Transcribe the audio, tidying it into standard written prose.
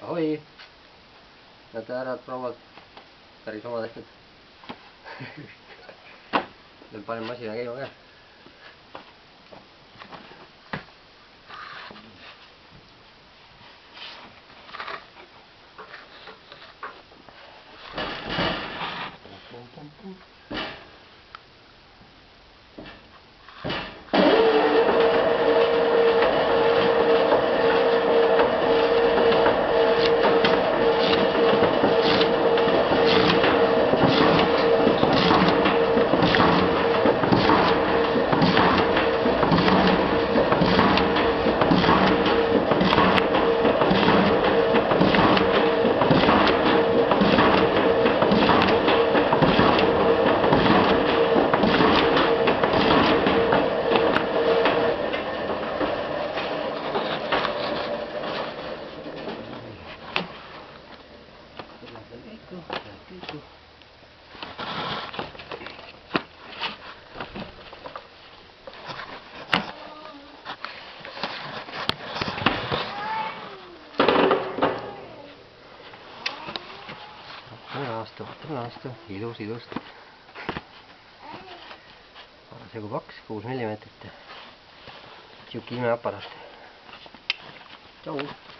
Ahoi! Näete härrad, prouad, päris oma tehtud. Nüüd panen masina käima ka. Vaatame aasta, ilus. Parasjagu paks, 6 mm. Siuke imeaparaat. Tšau!